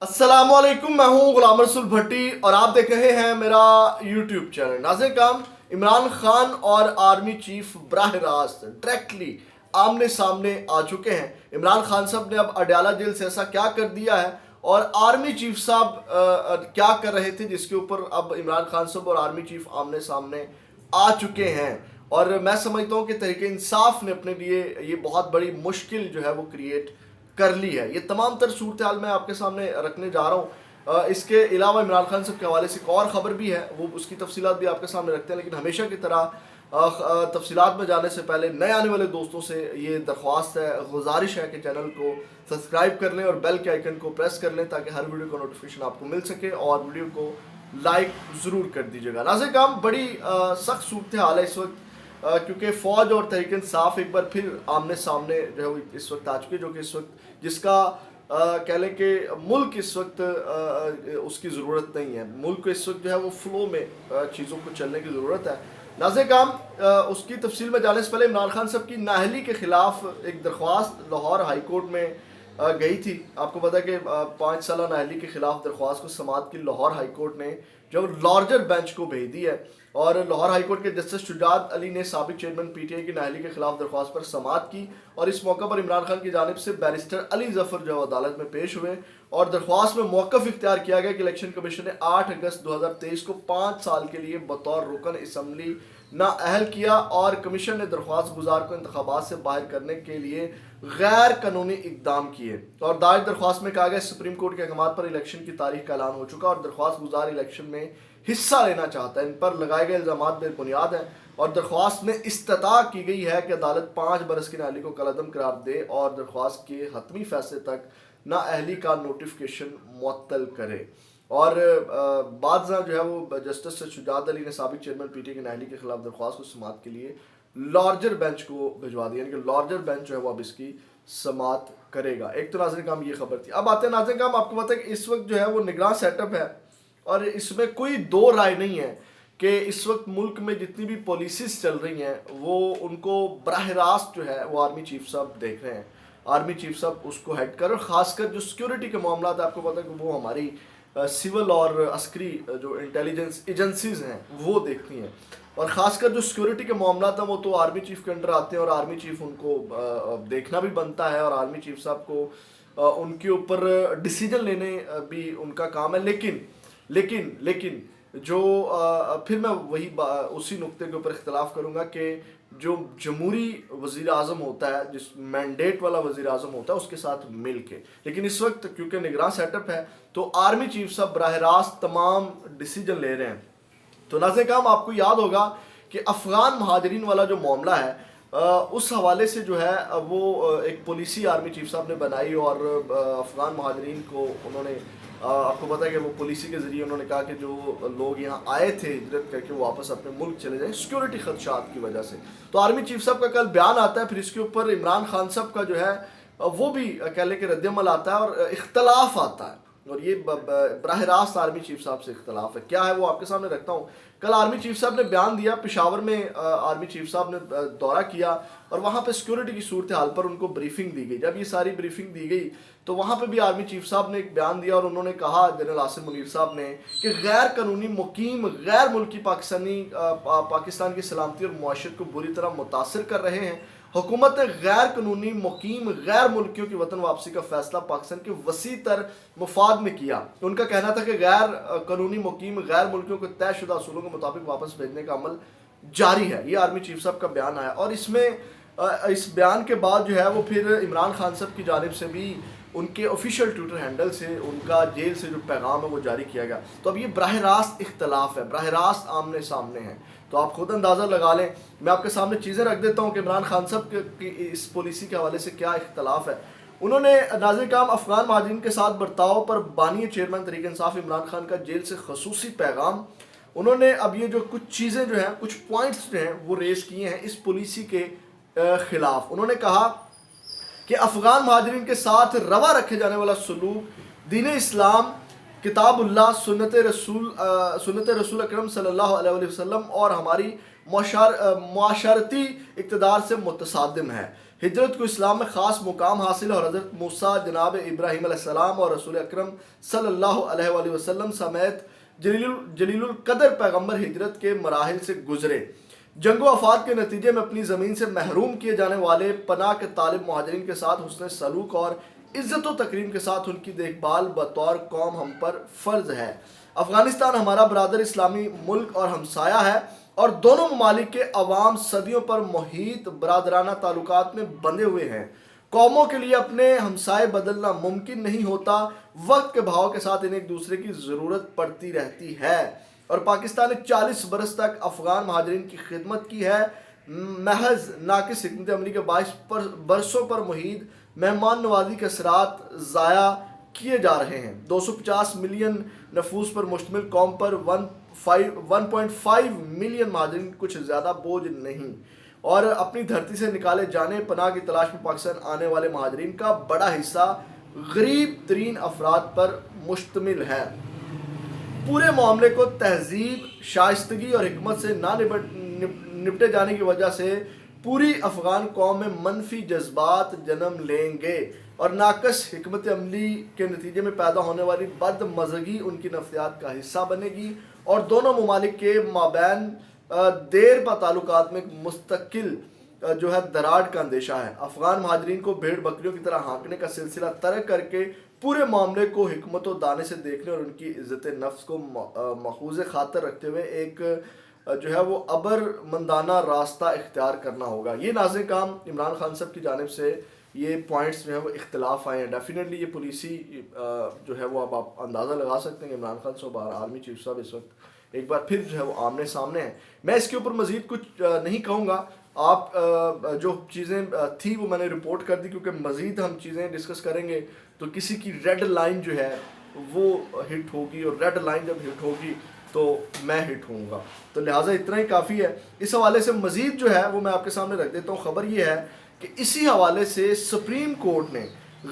अस्सलाम वालेकुम, मैं हूं गुलाम रसूल भट्टी और आप देख रहे हैं मेरा यूट्यूब चैनल। नाज़रीन काम, इमरान खान और आर्मी चीफ बराह रास्त डायरेक्टली आमने सामने आ चुके हैं। इमरान खान साहब ने अब अडयाला जेल से ऐसा क्या कर दिया है और आर्मी चीफ साहब क्या कर रहे थे, जिसके ऊपर अब इमरान खान साहब और आर्मी चीफ आमने सामने आ चुके हैं। और मैं समझता हूँ कि तहरीक इंसाफ ने अपने लिए ये बहुत बड़ी मुश्किल जो है वो क्रिएट कर ली है। ये तमाम तर सूरत हाल मैं आपके सामने रखने जा रहा हूँ। इसके अलावा इमरान खान साहब के हवाले से एक और ख़बर भी है, वो उसकी तफसीलात भी आपके सामने रखते हैं। लेकिन हमेशा की तरह तफसीलात में जाने से पहले नए आने वाले दोस्तों से ये दरख्वास्त है, गुजारिश है कि चैनल को सब्सक्राइब कर लें और बेल के आइकन को प्रेस कर लें ताकि हर वीडियो का नोटिफिकेशन आपको मिल सके, और वीडियो को लाइक ज़रूर कर दीजिएगा। नाज़रीन काम, बड़ी सख्त सूरत हाल है इस वक्त, क्योंकि फ़ौज और तहरीक इंसाफ एक बार फिर आमने सामने जो है वो इस वक्त आ चुकी है, जो कि इस वक्त जिसका कह लें कि मुल्क इस वक्त उसकी ज़रूरत नहीं है। मुल्क को इस वक्त जो है वो फ्लो में चीज़ों को चलने की ज़रूरत है। नाज़रीन काम, उसकी तफसील में जाने से पहले इमरान खान साहब की नाअहली के ख़िलाफ़ एक दरख्वास्त लाहौर हाई कोर्ट में गई थी। आपको पता है कि 5 साल नाअहली के ख़िलाफ़ दरख्वास्त को समाअत की लाहौर हाई कोर्ट ने जो लार्जर बेंच को भेज दी है, और लाहौर हाई कोर्ट के जस्टिस शुजात अली ने साबिक चेयरमैन पीटीआई की नाअहली के खिलाफ दरख्वास्त पर समाअत की। और इस मौका पर इमरान खान की जानिब से बैरिस्टर अली जफर जो अदालत में पेश हुए और दरख्वास्त में मौक़िफ़ इख्तियार किया गया कि इलेक्शन कमीशन ने 8 अगस्त 2023 को 5 साल के लिए बतौर रुकन असम्बली नाअहल किया, और कमीशन ने दरख्वास्त गुजार को इंतखाबात से बाहर करने के लिए गैर कानूनी इकदाम किए। और दायर दरख्वास्त में कहा गया सुप्रीम कोर्ट के अहकाम पर इलेक्शन की तारीख का ऐलान हो चुका और दरख्वास्त गुजार इलेक्शन में हिस्सा लेना चाहता है। इन पर लगाए गए इल्ज़ाम बेबुनियाद हैं और दरख्वास्त में इस्तता की गई है कि अदालत 5 बरस की नाअहली को कलअदम करार दे और दरख्वास्त के हतमी फैसले तक नाअहली का नोटिफिकेशन मुअत्तल करे। और बाद जो है वो जस्टिस शुजात अली ने साबिक चेयरमैन पीटीआई की नाअहली के खिलाफ दरख्वास्त को समाअत के लिए लार्जर बेंच को भिजवा दिया, यानी कि लार्जर बेंच जो है वो अब इसकी समाअत करेगा। एक तो नाज़रीन काम ये खबर थी। अब आते हैं नाज़रीन काम, आपको पता है कि इस वक्त जो है वो निगरान सेटअप है और इसमें कोई दो राय नहीं है कि इस वक्त मुल्क में जितनी भी पॉलिसीज़ चल रही हैं वो उनको बराह रास्त जो है वो आर्मी चीफ साहब देख रहे हैं। आर्मी चीफ साहब उसको हेड कर, और ख़ासकर जो सिक्योरिटी के मामला है आपको पता है कि वो हमारी सिविल और अस्करी जो इंटेलिजेंस एजेंसीज़ हैं वो देखती हैं, और ख़ासकर जो सिक्योरिटी के मामला था वो तो आर्मी चीफ के अंडर आते हैं और आर्मी चीफ उनको देखना भी बनता है और आर्मी चीफ साहब को उनके ऊपर डिसीजन लेने भी उनका काम है। लेकिन जो फिर मैं वही उसी नुक्ते के ऊपर इख्तलाफ करूँगा कि जो जमहूरी वज़ीर आज़म होता है, जिस मैंडेट वाला वज़ीर आज़म होता है, उसके साथ मिल के, लेकिन इस वक्त क्योंकि निगरान सेटअप है तो आर्मी चीफ साहब बराह रास्त तमाम डिसीजन ले रहे हैं। तो नाज़रीन काम, आपको याद होगा कि अफ़गान महाजरीन वाला जो मामला है उस हवाले से जो है वो एक पॉलिसी आर्मी चीफ साहब ने बनाई और अफ़गान महाजरीन को उन्होंने आपको पता है कि वो पॉलिसी के ज़रिए उन्होंने कहा कि जो लोग यहाँ आए थे हिजरत करके वो वापस अपने मुल्क चले जाएं सिक्योरिटी खदशात की वजह से। तो आर्मी चीफ साहब का कल बयान आता है, फिर इसके ऊपर इमरान खान साहब का जो है वो भी कह लें कि रद्दअमल आता है और इख्तलाफ आता है, और ये बराह रास्त आर्मी चीफ साहब से इख्तलाफ है। क्या है वो आपके सामने रखता हूँ। कल आर्मी चीफ साहब ने बयान दिया, पेशावर में आर्मी चीफ साहब ने दौरा किया और वहाँ पे सिक्योरिटी की सूरत हाल पर उनको ब्रीफिंग दी गई। जब ये सारी ब्रीफिंग दी गई तो वहाँ पे भी आर्मी चीफ साहब ने एक बयान दिया और उन्होंने कहा, जनरल आसिम मुनीर साहब ने, कि गैर कानूनी मुकीम गैर मुल्की पाकिस्तान की सलामती और मुआशरत को बुरी तरह मुतासर कर रहे हैं। हुकूमत ने गैर कानूनी मुकीम गैर मुल्कियों की वतन वापसी का फैसला पाकिस्तान के वसी तर मुफाद में किया। उनका कहना था कि गैर कानूनी मुकीम गैर मुल्कियों को तयशुदा असूलों के मुताबिक वापस भेजने का अमल जारी है। ये आर्मी चीफ साहब का बयान आया, और इसमें इस बयान के बाद जो है वो फिर इमरान खान साहब की जानिब से भी उनके ऑफिशियल ट्विटर हैंडल से उनका जेल से जो पैगाम है वो जारी किया गया। तो अब ये बराह रास्त इख्तलाफ है, बराह रास्त आमने सामने है, तो आप खुद अंदाज़ा लगा लें। मैं आपके सामने चीज़ें रख देता हूँ कि इमरान खान साहब की इस पॉलिसी के हवाले से क्या इख्तलाफ है। उन्होंने नाज़रीन काम अफ़गान महाजरीन के साथ बर्ताव पर बानी चेयरमैन तहरीक इंसाफ इमरान खान का जेल से खसूसी पैगाम, उन्होंने अब ये जो कुछ चीज़ें जो हैं, कुछ पॉइंट्स जो हैं वो रेस किए हैं इस पॉलिसी के ख़िलाफ़। उन्होंने कहा कि अफ़गान महाजरीन के साथ रवा रखे जाने वाला सलूक दीन इस्लाम, किताबुल्लाह, सुन्नत रसूल अकरम सल्लल्लाहु अलैहि वसल्लम और हमारी मुआशरती इक़्तिदार से मुतसादिम है। ہجرت کو اسلام میں خاص مقام حاصل ہے اور حضرت موسیٰ جناب ابراہیم علیہ السلام اور رسول اکرم صلی اللہ علیہ وآلہ وسلم سمیت جلیل القدر پیغمبر ہجرت کے مراحل سے گزرے۔ جنگ و آفات کے نتیجے میں اپنی زمین سے محروم کیے جانے والے پناہ کے طالب مہاجرین کے ساتھ حسن سلوک اور عزت و تکریم کے ساتھ ان کی دیکھ بھال بطور قوم ہم پر فرض ہے۔ افغانستان ہمارا برادر اسلامی ملک اور ہمسایہ ہے اور دونوں ممالک کے عوام صدیوں پر محیط برادرانہ تعلقات میں بندھے ہوئے ہیں۔ قوموں کے لیے اپنے ہمسائے بدلنا ممکن نہیں ہوتا، وقت کے بہاؤ کے ساتھ انہیں ایک دوسرے کی ضرورت پڑتی رہتی ہے، اور پاکستان نے 40 برس تک افغان مہاجرین کی خدمت کی ہے۔ محض ناقص حکمت عملی کے باعث برسوں پر محیط مہمان نوازی کے اثرات ضائع کیے جا رہے ہیں۔ 250 ملین نفوس پر مشتمل قوم پر 1.5 ملین مہاجرین کچھ زیادہ بوجھ نہیں، اور اپنی دھرتی سے نکالے جانے پناہ کی تلاش میں پاکستان آنے والے مہاجرین کا بڑا حصہ غریب ترین افراد پر مشتمل ہے۔ پورے معاملے کو تہذیب، شائستگی اور حکمت سے نہ نپٹے جانے کی وجہ سے پوری افغان قوم میں منفی جذبات جنم لیں گے، اور ناقص حکمت عملی کے نتیجے میں پیدا ہونے والی بد مزگی ان کی نفسیات کا حصہ بنے گی، اور دونوں ممالک کے مابین دیر پا تعلقات میں ایک مستقل دراڑ کا اندیشہ ہے۔ افغان مہاجرین کو بھیڑ بکریوں کی طرح ہانکنے کا سلسلہ ترک کر کے پورے معاملے کو حکمت و دانے سے دیکھنے اور ان کی عزت نفس کو مأخوذ خاطر رکھتے ہوئے ایک وہ ابر مندانہ راستہ اختیار کرنا ہوگا۔ یہ ناظرین کام عمران خان صاحب کی جانب سے یہ پوائنٹس وہ اختلاف آئے ہیں۔ ڈیفینیٹلی یہ پولیسی وہ اب آپ اندازہ لگا سکتے ہیں کہ عمران خان صاحب اور آرمی چیف صاحب اس وقت ایک بار پھر وہ آمنے سامنے ہیں۔ میں اس کے اوپر مزید کچھ نہیں کہوں گا، آپ جو چیزیں تھی وہ میں نے رپورٹ کر دی، کیونکہ مزید ہم چیزیں ڈسکس کریں گے تو کسی کی ریڈ لائن وہ ہٹ ہوگی، اور ریڈ لائن جب ہٹ ہوگی تو میں ہٹ ہوں گا، تو لہٰذا اتنا ہی کافی ہے۔ اس حوالے سے مزید وہ میں آپ کے سامنے رکھ دیتا ہوں۔ خبر یہ ہے کہ اسی حوالے سے سپریم کورٹ نے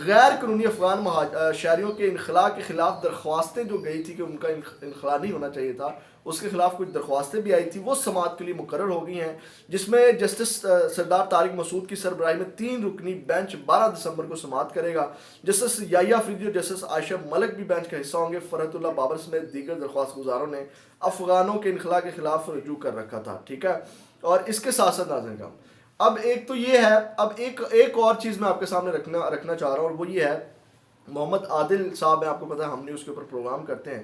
غیر قانونی افغان شہریوں کے انخلاء کے خلاف درخواستیں جو گئی تھی کہ ان کا انخلاء نہیں ہونا چاہیے تھا، اس کے خلاف کچھ درخواستیں بھی آئی تھی، وہ سماعت کے لیے مقرر ہو گئی ہیں، جس میں جسٹس سردار طارق مسعود کی سربراہی میں 3 رکنی بینچ 12 دسمبر کو سماعت کرے گا۔ جسٹس یحییٰ افریدی اور جسٹس عائشہ ملک بھی بینچ کا حصہ ہوں گے۔ فرحت اللہ بابر سمیت دیگر درخواست گزاروں نے افغانوں کے انخلاء کے خلاف رجوع کر رکھا تھا، ٹھیک ہے۔ اور اس کے ساتھ ساتھ ناظرین کا اب ایک تو یہ ہے، اب ایک اور چیز میں آپ کے سامنے رکھنا چاہ رہا ہوں، اور وہ یہ ہے، محمد عادل صاحب ہیں، آپ کو پتہ ہے ہم نے اس کے اوپر پروگرام کرتے ہیں،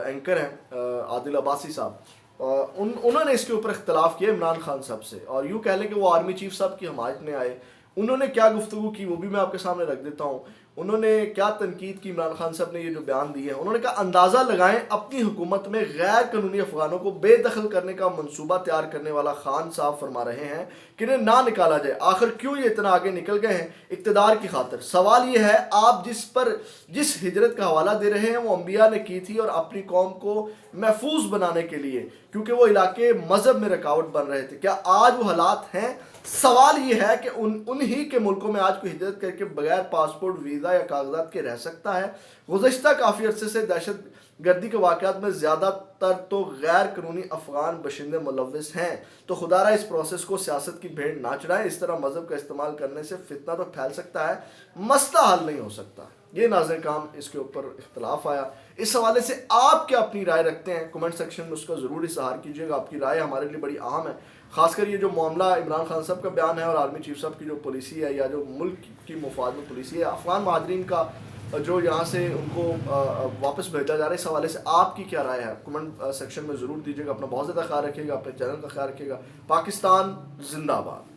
اینکر ہیں عادل عباسی صاحب، انہوں نے اس کے اوپر اختلاف کیا عمران خان صاحب سے، اور یوں کہہ لیں کہ وہ آرمی چیف صاحب کی حمایت میں آئے۔ انہوں نے کیا گفتگو کی وہ بھی میں آپ کے سامنے رکھ دیتا ہوں۔ انہوں نے کیا تنقید کی عمران خان صاحب نے یہ جو بیان دیے ہیں، انہوں نے کہا اندازہ لگائیں اپنی حکومت میں غیر قانونی افغانوں کو بے دخل کرنے کا منصوبہ تیار کرنے والا خان صاحب فرما رہے ہیں کہ انہیں نہ نکالا جائے، آخر کیوں یہ اتنا آگے نکل گئے ہیں اقتدار کی خاطر۔ سوال یہ ہے، آپ جس ہجرت کا حوالہ دے رہے ہیں وہ انبیاء نے کی تھی اور اپنی قوم کو محفوظ بنانے کے لیے، کیونکہ وہ علاقے مذہب میں رکاوٹ بن رہے تھے۔ کیا آج وہ حالات ہیں؟ سوال یہ ہے کہ انہی کے ملکوں میں آج کوئی ہجرت کر کے بغیر پاسپورٹ، ویزا یا کاغذات کے رہ سکتا ہے؟ گزشتہ کافی عرصے سے دہشت گردی کے واقعات میں زیادہ تر تو غیر قانونی افغان باشندے ملوث ہیں، تو خدا رہا اس پروسیس کو سیاست کی بھیڑ نہ چڑھائیں۔ اس طرح مذہب کا استعمال کرنے سے فتنہ تو پھیل سکتا ہے، مسئلہ حل نہیں ہو سکتا۔ یہ ناظرین کام اس کے اوپر اختلاف آیا۔ اس حوالے سے آپ کیا اپنی رائے رکھتے ہیں؟ کمنٹ سیکشن میں اس کا ضرور اظہار کیجیے گا۔ آپ کی رائے ہمارے لیے بڑی اہم ہے، خاص کر یہ جو معاملہ عمران خان صاحب کا بیان ہے اور آرمی چیف صاحب کی جو پالیسی ہے، یا جو ملک کی مفاد میں پالیسی ہے، افغان مہاجرین کا جو یہاں سے ان کو واپس بھیجا جا رہا ہے، اس حوالے سے آپ کی کیا رائے ہے؟ کمنٹ سیکشن میں ضرور دیجیے گا۔ اپنا بہت زیادہ خیال رکھیے گا، اپنے چینل کا خیال رکھیے گا۔ پاکستان زندہ باد۔